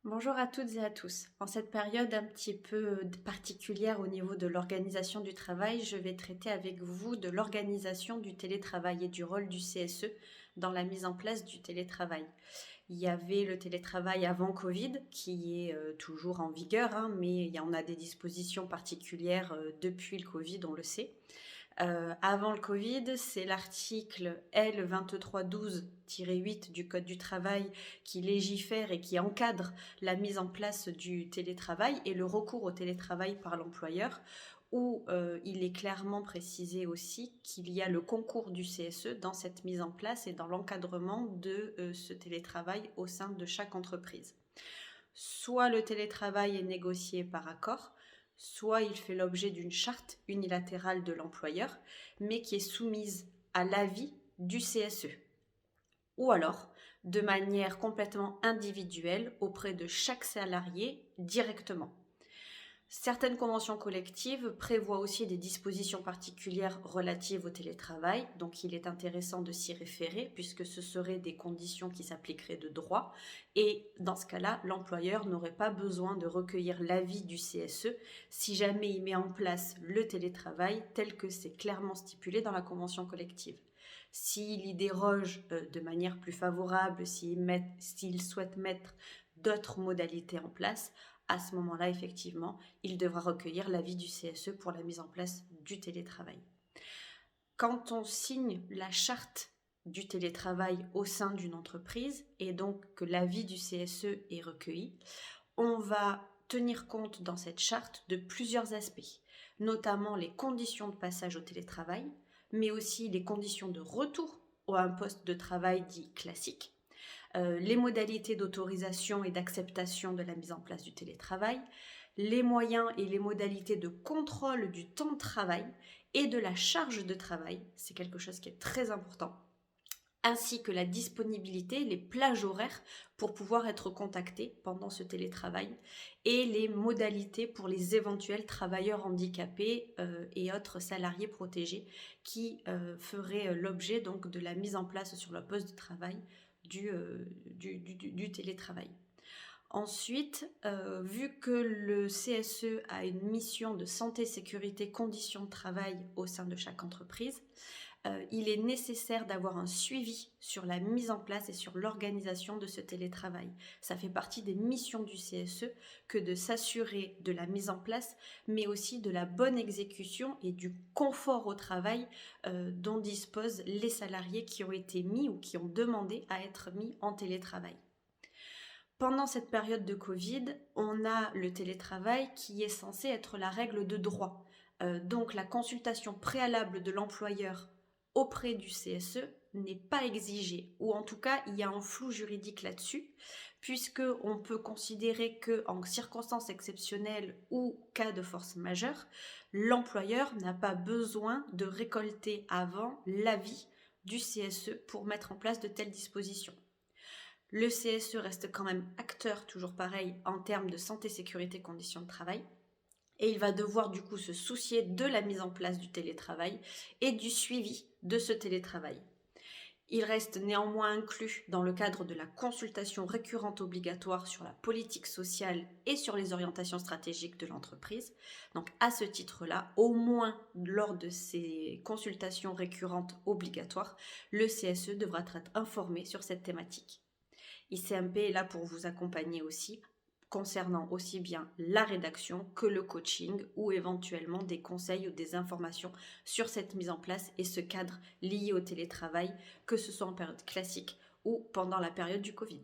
Bonjour à toutes et à tous. En cette période un petit peu particulière au niveau de l'organisation du travail, je vais traiter avec vous de l'organisation du télétravail et du rôle du CSE dans la mise en place du télétravail. Il y avait le télétravail avant Covid qui est toujours en vigueur, hein, mais il y en a des dispositions particulières depuis le Covid, on le sait. Avant le Covid, c'est l'article L 2312-8 du Code du travail qui légifère et qui encadre la mise en place du télétravail et le recours au télétravail par l'employeur, où il est clairement précisé aussi qu'il y a le concours du CSE dans cette mise en place et dans l'encadrement de ce télétravail au sein de chaque entreprise. Soit le télétravail est négocié par accord, soit il fait l'objet d'une charte unilatérale de l'employeur, mais qui est soumise à l'avis du CSE. Ou alors, de manière complètement individuelle auprès de chaque salarié directement. Certaines conventions collectives prévoient aussi des dispositions particulières relatives au télétravail, donc il est intéressant de s'y référer puisque ce seraient des conditions qui s'appliqueraient de droit et dans ce cas-là, l'employeur n'aurait pas besoin de recueillir l'avis du CSE si jamais il met en place le télétravail tel que c'est clairement stipulé dans la convention collective. S'il y déroge de manière plus favorable, s'il souhaite mettre d'autres modalités en place, à ce moment-là, effectivement, il devra recueillir l'avis du CSE pour la mise en place du télétravail. Quand on signe la charte du télétravail au sein d'une entreprise et donc que l'avis du CSE est recueilli, on va tenir compte dans cette charte de plusieurs aspects, notamment les conditions de passage au télétravail, mais aussi les conditions de retour à un poste de travail dit classique, les modalités d'autorisation et d'acceptation de la mise en place du télétravail, les moyens et les modalités de contrôle du temps de travail et de la charge de travail, c'est quelque chose qui est très important, ainsi que la disponibilité, les plages horaires pour pouvoir être contacté pendant ce télétravail et les modalités pour les éventuels travailleurs handicapés et autres salariés protégés qui feraient l'objet donc de la mise en place sur le poste de travail du télétravail. Ensuite, vu que le CSE a une mission de santé, sécurité, conditions de travail au sein de chaque entreprise, il est nécessaire d'avoir un suivi sur la mise en place et sur l'organisation de ce télétravail. Ça fait partie des missions du CSE que de s'assurer de la mise en place, mais aussi de la bonne exécution et du confort au travail dont disposent les salariés qui ont été mis ou qui ont demandé à être mis en télétravail. Pendant cette période de Covid, on a le télétravail qui est censé être la règle de droit. Donc la consultation préalable de l'employeur auprès du CSE n'est pas exigée, ou en tout cas il y a un flou juridique là-dessus, puisque on peut considérer que en circonstances exceptionnelles ou cas de force majeure, l'employeur n'a pas besoin de récolter avant l'avis du CSE pour mettre en place de telles dispositions. Le CSE reste quand même acteur, toujours pareil, en termes de santé, sécurité, conditions de travail. Et il va devoir du coup se soucier de la mise en place du télétravail et du suivi de ce télétravail. Il reste néanmoins inclus dans le cadre de la consultation récurrente obligatoire sur la politique sociale et sur les orientations stratégiques de l'entreprise. Donc à ce titre-là, au moins lors de ces consultations récurrentes obligatoires, le CSE devra être informé sur cette thématique. ICMP est là pour vous accompagner aussi, concernant aussi bien la rédaction que le coaching ou éventuellement des conseils ou des informations sur cette mise en place et ce cadre lié au télétravail, que ce soit en période classique ou pendant la période du Covid.